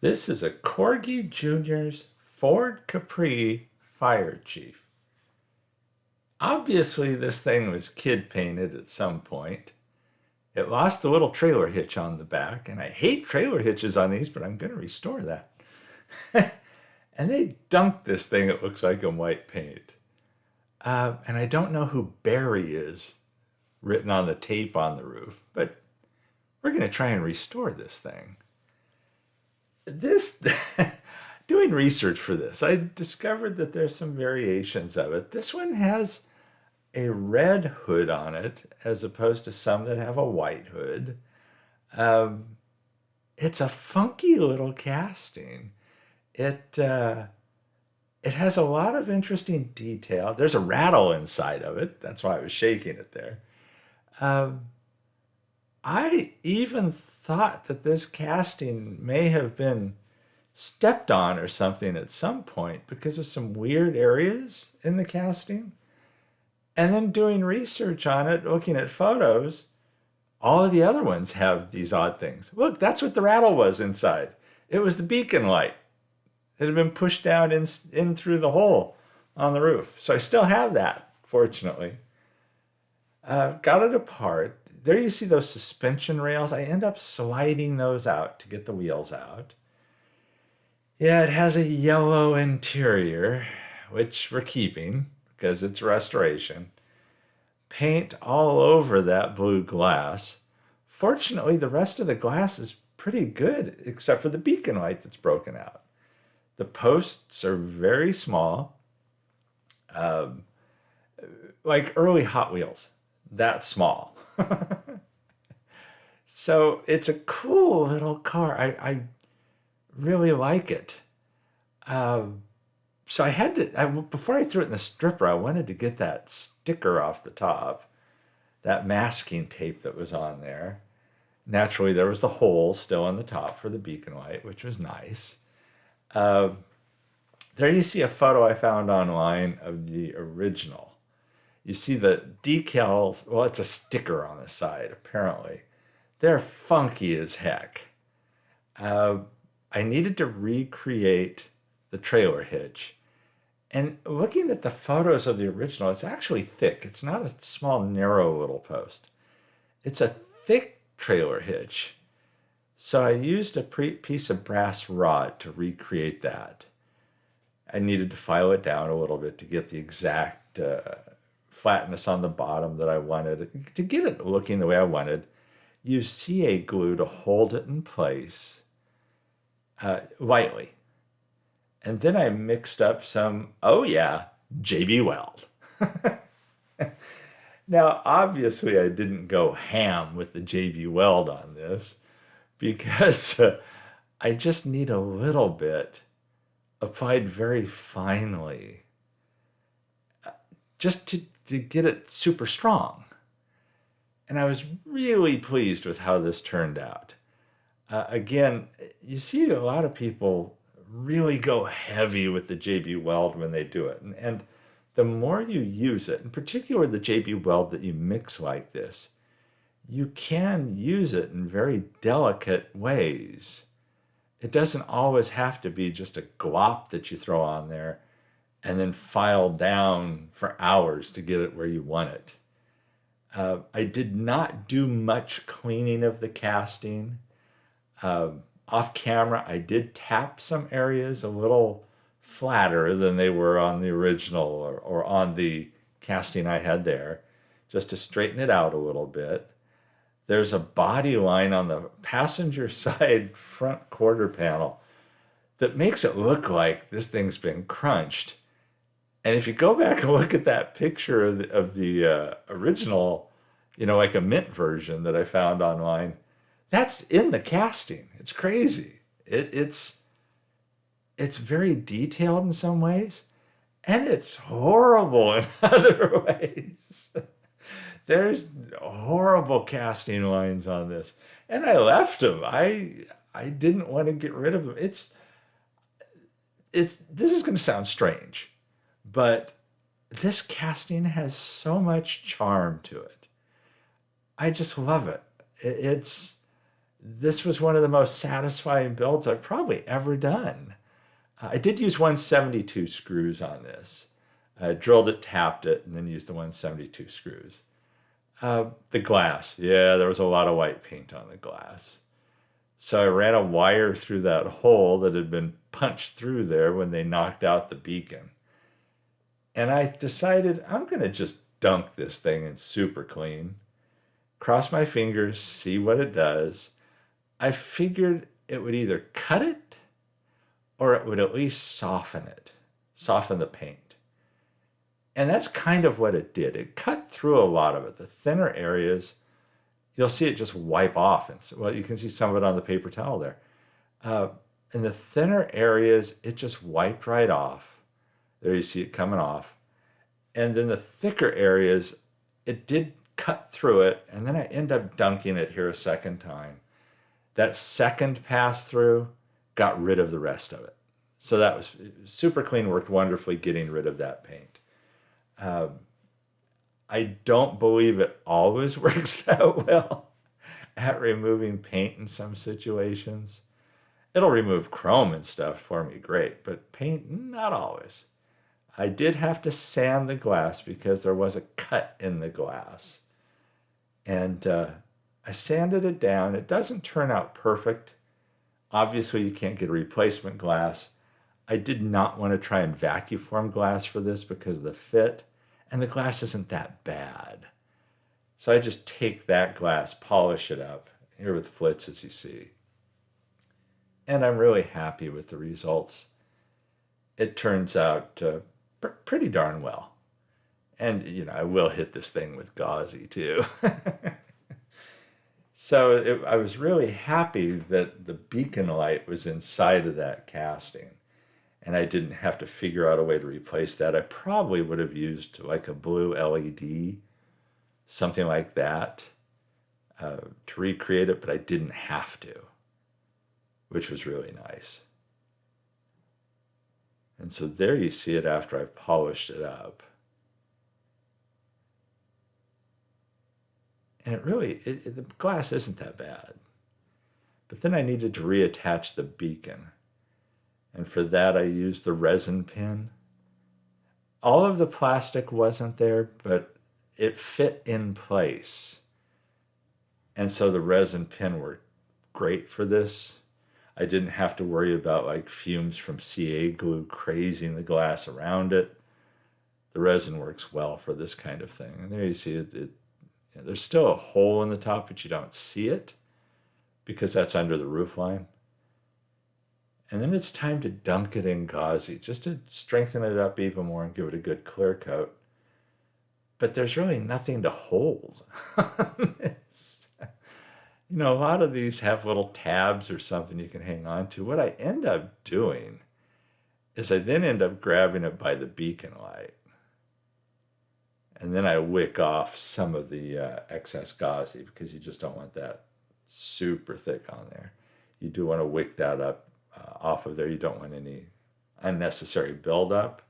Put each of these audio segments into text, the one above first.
This is a Corgi Jr.'s Ford Capri Fire Chief. Obviously, this thing was kid painted at some point. It lost the little trailer hitch on the back, and I hate trailer hitches on these, but I'm going to restore that. And they dunked this thing, it looks like, in white paint. And I don't know who Barry is written on the tape on the roof, but we're going to try and restore this thing. This, doing research for this, I discovered that there's some variations of it. This one has a red hood on it as opposed to some that have a white hood. It's a funky little casting. It has a lot of interesting detail. There's a rattle inside of it. That's why I was shaking it there. Um, I even thought that this casting may have been stepped on or something at some point because of some weird areas in the casting. And then doing research on it, looking at photos, all of the other ones have these odd things. Look, that's what the rattle was inside. It was the beacon light. It had been pushed down in through the hole on the roof. So I still have that, fortunately. Got it apart. There you see those suspension rails. I end up sliding those out to get the wheels out. Yeah, it has a yellow interior, which we're keeping because it's restoration. Paint all over that blue glass. Fortunately, the rest of the glass is pretty good, except for the beacon light that's broken out. The posts are very small, um, like early Hot Wheels, that small. So it's a cool little car. I really like it. Um, so before I threw it in the stripper, I wanted to get that sticker off the top, that masking tape that was on there. Naturally, there was the hole still on the top for the beacon light, which was nice. Uh, there you see a photo I found online of the original. You see the decals, well, it's a sticker on the side, apparently. They're funky as heck. Uh, I needed to recreate the trailer hitch. And looking at the photos of the original, it's actually thick. It's not a small, narrow little post. It's a thick trailer hitch. So I used a piece of brass rod to recreate that. I needed to file it down a little bit to get the exact flatness on the bottom that I wanted. To get it looking the way I wanted, use CA glue to hold it in place lightly. And then I mixed up some, oh yeah, JB Weld. Now, obviously, I didn't go ham with the JB Weld on this because I just need a little bit applied very finely just to get it super strong. And I was really pleased with how this turned out. Again, you see a lot of people really go heavy with the JB Weld when they do it. And the more you use it, in particular the JB Weld that you mix like this, you can use it in very delicate ways. It doesn't always have to be just a glop that you throw on there and then file down for hours to get it where you want it. I did not do much cleaning of the casting. Off camera, I did tap some areas a little flatter than they were on the original or on the casting I had there, just to straighten it out a little bit. There's a body line on the passenger side front quarter panel that makes it look like this thing's been crunched. And if you go back and look at that picture of the original, like a mint version that I found online, that's in the casting. It's crazy. It's very detailed in some ways, and it's horrible in other ways. There's horrible casting lines on this, and I left them. I didn't want to get rid of them. This is going to sound strange, but this casting has so much charm to it. I just love it. this was one of the most satisfying builds I've probably ever done. I did use 172 screws on this. I drilled it, tapped it, and then used the 172 screws. The glass, yeah, there was a lot of white paint on the glass. So I ran a wire through that hole that had been punched through there when they knocked out the beacon. And I decided I'm going to just dunk this thing in super clean. Cross my fingers, see what it does. I figured it would either cut it or it would at least soften it, soften the paint. And that's kind of what it did. It cut through a lot of it. The thinner areas, you'll see it just wipe off. And so, well, you can see some of it on the paper towel there. In the thinner areas, it just wiped right off. There you see it coming off. And then the thicker areas, it did cut through it. And then I end up dunking it here a second time. That second pass through got rid of the rest of it. So that was super clean, worked wonderfully getting rid of that paint. I don't believe it always works that well at removing paint in some situations. It'll remove chrome and stuff for me, great, but paint, not always. I did have to sand the glass because there was a cut in the glass. And I sanded it down. It doesn't turn out perfect. Obviously, you can't get a replacement glass. I did not want to try and vacuum form glass for this because of the fit, and the glass isn't that bad. So I just take that glass, polish it up, here with flits as you see. And I'm really happy with the results. It turns out pretty darn well. And, you know, I will hit this thing with gauzy too. So I was really happy that the beacon light was inside of that casting. And I didn't have to figure out a way to replace that. I probably would have used like a blue LED, something like that, to recreate it, but I didn't have to, which was really nice. And so there you see it after I've polished it up. And it really, the glass isn't that bad. But then I needed to reattach the beacon. And for that, I used the resin pin. All of the plastic wasn't there, but it fit in place. And so the resin pin worked great for this. I didn't have to worry about like fumes from CA glue crazing the glass around it. The resin works well for this kind of thing. And there you see it, there's still a hole in the top, but you don't see it because that's under the roof line. And then it's time to dunk it in gauzy, just to strengthen it up even more and give it a good clear coat. But there's really nothing to hold on this. You know, a lot of these have little tabs or something you can hang on to. What I end up doing is I then end up grabbing it by the beacon light. And then I wick off some of the excess gauzy because you just don't want that super thick on there. You do want to wick that up off of there. You don't want any unnecessary buildup.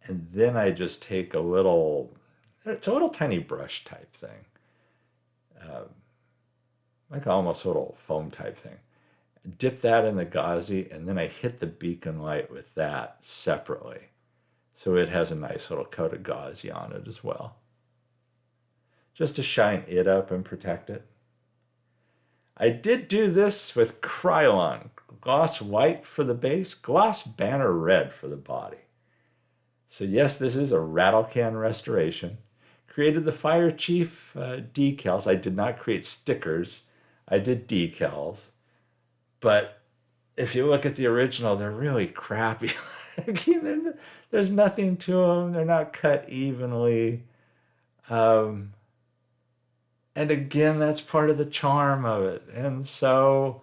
And then I just take a little, it's a little tiny brush type thing. Like almost a little foam type thing. Dip that in the gauzy, and then I hit the beacon light with that separately. So it has a nice little coat of gauzy on it as well. Just to shine it up and protect it. I did do this with Krylon. Gloss white for the base, gloss banner red for the body. So yes, this is a rattle can restoration. Created the Fire Chief decals. I did not create stickers. I did decals. But if you look at the original, they're really crappy. There's nothing to them. They're not cut evenly. And again, that's part of the charm of it. And so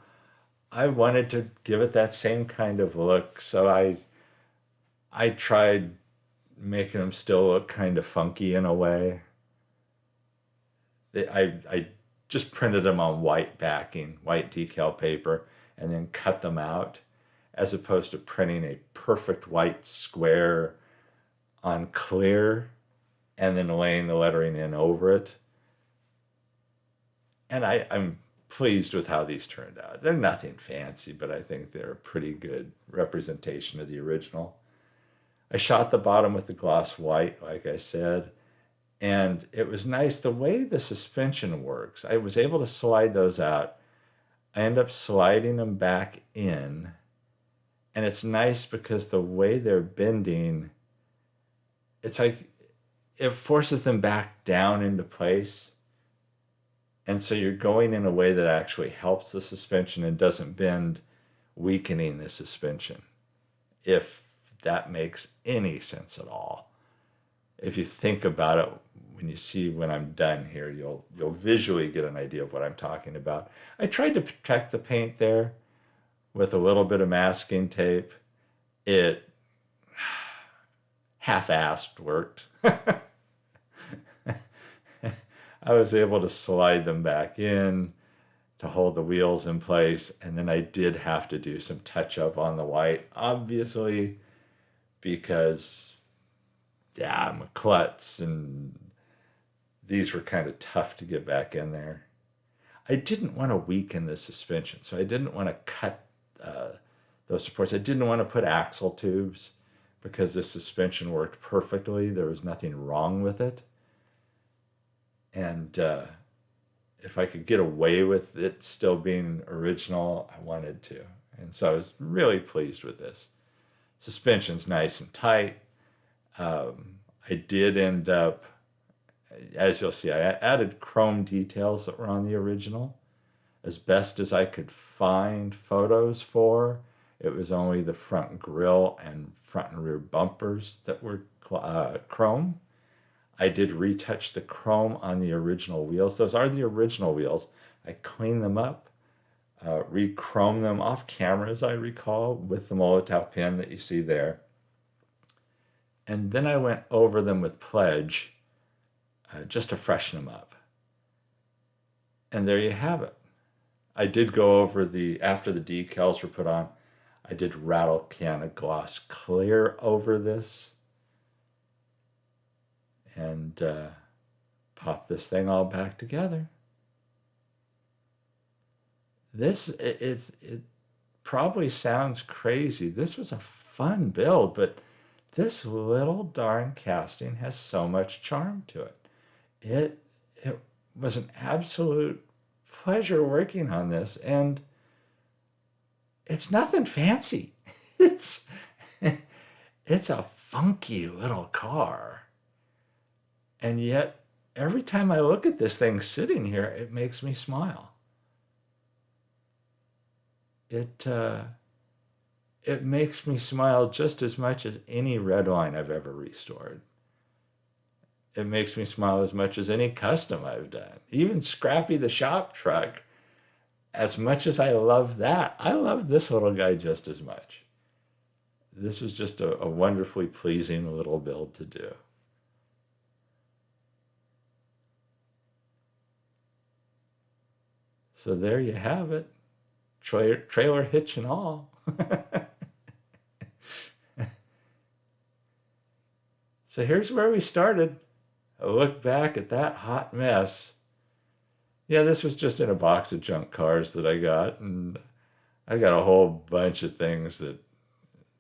I wanted to give it that same kind of look. So I tried making them still look kind of funky in a way. I just printed them on white backing, white decal paper, and then cut them out, as opposed to printing a perfect white square on clear and then laying the lettering in over it. And I'm pleased with how these turned out. They're nothing fancy, but I think they're a pretty good representation of the original. I shot the bottom with the gloss white, like I said, and it was nice the way the suspension works. I was able to slide those out. I end up sliding them back in, and it's nice because the way they're bending, it's like it forces them back down into place. And so you're going in a way that actually helps the suspension and doesn't bend, weakening the suspension, if that makes any sense at all. If you think about it, when I'm done here, you'll visually get an idea of what I'm talking about. I tried to protect the paint there with a little bit of masking tape. It half-assed worked. I was able to slide them back in to hold the wheels in place, and then I did have to do some touch-up on the white, obviously, because, yeah, I'm a klutz, and these were kind of tough to get back in there. I didn't want to weaken the suspension, so I didn't want to cut those supports. I didn't want to put axle tubes because the suspension worked perfectly. There was nothing wrong with it. And if I could get away with it still being original, I wanted to. And so I was really pleased with this. Suspension's nice and tight. I did end up, as you'll see, I added chrome details that were on the original as best as I could find photos for. It was only the front grille and front and rear bumpers that were chrome. I did retouch the chrome on the original wheels. Those are the original wheels. I cleaned them up, re-chromed them off camera, as I recall, with the Molotov pen that you see there. And then I went over them with Pledge just to freshen them up. And there you have it. I did go over after the decals were put on, I did rattle can of gloss clear over this. And pop this thing all back together. It probably sounds crazy. This was a fun build, but this little darn casting has so much charm to it. It was an absolute pleasure working on this, and it's nothing fancy. It's a funky little car. And yet, every time I look at this thing sitting here, it makes me smile. It makes me smile just as much as any Redline I've ever restored. It makes me smile as much as any custom I've done. Even Scrappy the shop truck, as much as I love that, I love this little guy just as much. This was just a wonderfully pleasing little build to do. So there you have it, trailer hitch and all. So here's where we started. A look back at that hot mess. Yeah, this was just in a box of junk cars that I got, and I got a whole bunch of things that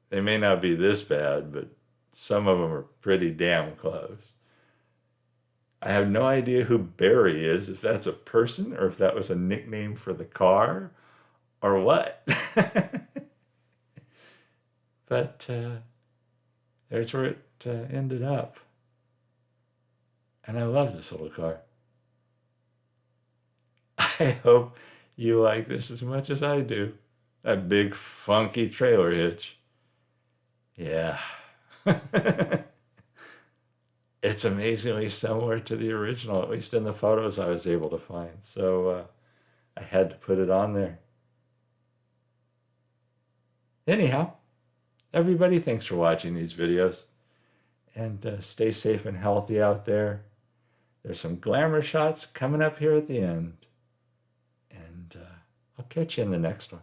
they may not be this bad, but some of them are pretty damn close. I have no idea who Barry is, if that's a person or if that was a nickname for the car or what. But there's where it ended up. And I love this little car. I hope you like this as much as I do. That big funky trailer hitch. Yeah. It's amazingly similar to the original, at least in the photos I was able to find. So I had to put it on there. Anyhow, everybody, thanks for watching these videos. And stay safe and healthy out there. There's some glamour shots coming up here at the end. And I'll catch you in the next one.